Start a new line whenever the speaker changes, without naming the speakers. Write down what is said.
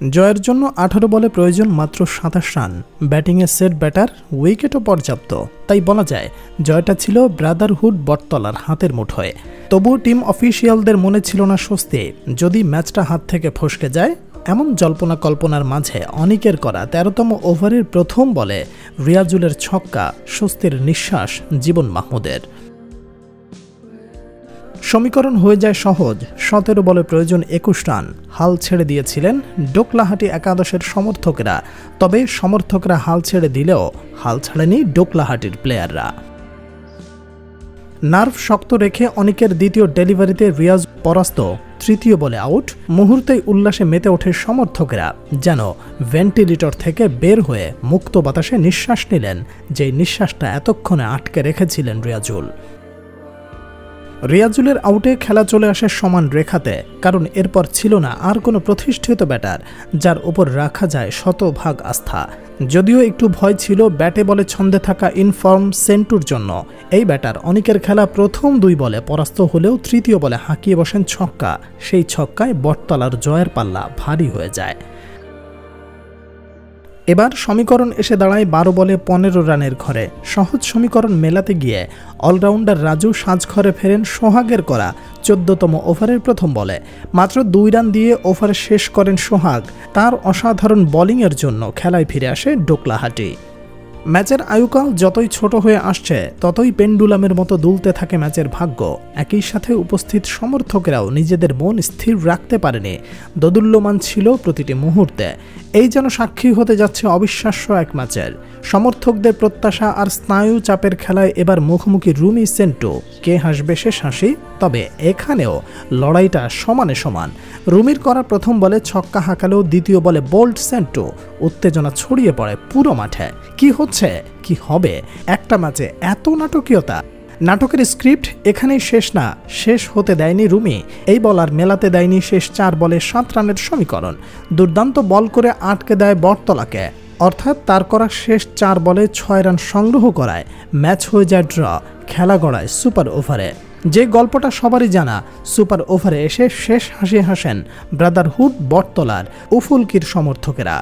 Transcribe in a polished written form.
জয়ের জন্য 18 বলে প্রয়োজন মাত্র 27 রান। ব্যাটিংয়ে সেট ব্যাটার, উইকেটও পর্যাপ্ত। তাই বলা যায় জয়টা ছিল ব্রাদারহুড বটতলার হাতের মুঠোয়। তবুও টিম অফিসিয়ালদের মনে ছিল না স্বস্তি। যদি ম্যাচটা হাত থেকে ফসকে যায়, এমন জল্পনা কল্পনার মাঝে অনিকের করা 13তম ওভারের প্রথম বলে রিয়াজুলের ছক্কা স্বস্তির নিঃশ্বাস জীবন মাহমুদের। সমীকরণ হয়ে যায় সহজ। 17 বলে প্রয়োজন 21 রান। হাল ছেড়ে দিয়েছিলেন ডোকলাহাটি একাদশের সমর্থকরা। তবে সমর্থকরা হাল ছেড়ে দিলেও হাল ছাড়েনি ডোকলাহাটির প্লেয়াররা। নার্ভ শক্ত রেখে অনিকের দ্বিতীয় ডেলিভারিতে রিয়াজ পরাস্ত। তৃতীয় বলে আউট। মুহূর্তেই উল্লাসে মেতে ওঠে সমর্থকরা, যেন ভেন্টিলেটর থেকে বের হয়ে মুক্ত বাতাসে নিঃশ্বাস নিলেন, যে নিঃশ্বাসটা এতক্ষণে আটকে রেখেছিলেন রিয়াজুল। রিয়াজুলের আউটে খেলা চলে আসে সমান রেখাতে, কারণ এরপর ছিল না আর কোনো প্রতিষ্ঠিত ব্যাটার যার উপর রাখা যায় শতভাগ আস্থা। যদিও একটু ভয় ছিল ব্যাটে বলে ছন্দে থাকা ইনফর্ম সেন্টুর জন্য। এই ব্যাটার অনিকের খেলা প্রথম 2 বলে পরাস্ত হলেও তৃতীয় বলে হাঁকিয়ে বসেন ছক্কা। সেই ছক্কায় বটতলার জয়ের পাল্লা ভারী হয়ে যায়। এবার সমীকরণ এসে দাঁড়ায় 12 বলে 15 রানের ঘরে। সহজ সমীকরণ মেলাতে গিয়ে অলরাউন্ডার রাজু সাজঘরে ফেরেন সোহাগের করা 14তম ওভারের প্রথম বলে। মাত্র 2 রান দিয়ে ওভার শেষ করেন সোহাগ। তার অসাধারণ বোলিংয়ের জন্য খেলায় ফিরে আসে ডোকলাহাটি। ম্যাচের আয়ুকাল যতই ছোট হয়ে আসছে, ততই পেন্ডুলামের মতো দুলতে থাকে ম্যাচের ভাগ্য। একই সাথে উপস্থিত সমর্থকেরাও নিজেদের মন স্থির রাখতে পারেনি। দোদুল্যমান ছিল প্রতিটি মুহূর্তে। এই যেন সাক্ষী হতে যাচ্ছে অবিশ্বাস্য এক ম্যাচের। সমর্থকদের প্রত্যাশা আর স্নায়ু চাপের খেলায় এবার মুখোমুখি রুমি সেন্টু। কে হাসবে শেষ হাসি? তবে এখানেও লড়াইটা সমানে সমান। রুমির করা প্রথম বলে ছক্কা হাঁকালেও দ্বিতীয় বলে বোল্ড সেন্টু। উত্তেজনা ছড়িয়ে পড়ে পুরো মাঠে। কি হচ্ছে, কি হবে? একটা ম্যাচে এত নাটকীয়তা। নাটকের স্ক্রিপ্ট এখানেই শেষ না, শেষ হতে দেয়নি রুমি। এই বল আর মেলাতে দেয়নি শেষ 4 বলে 7 রানের সমীকরণ। দুর্দান্ত বল করে আটকে দেয় বটতলাকে। অর্থাৎ তার করা শেষ 4 বলে 6 রান সংগ্রহ করায় ম্যাচ হয়ে যায় ড্র। খেলা গড়ায় সুপার ওভারে। যে গল্পটা সবারই জানা, সুপার ওভারে এসে শেষ হাসি হাসেন ব্রাদারহুড বটতলার উফুলকির সমর্থকেরা।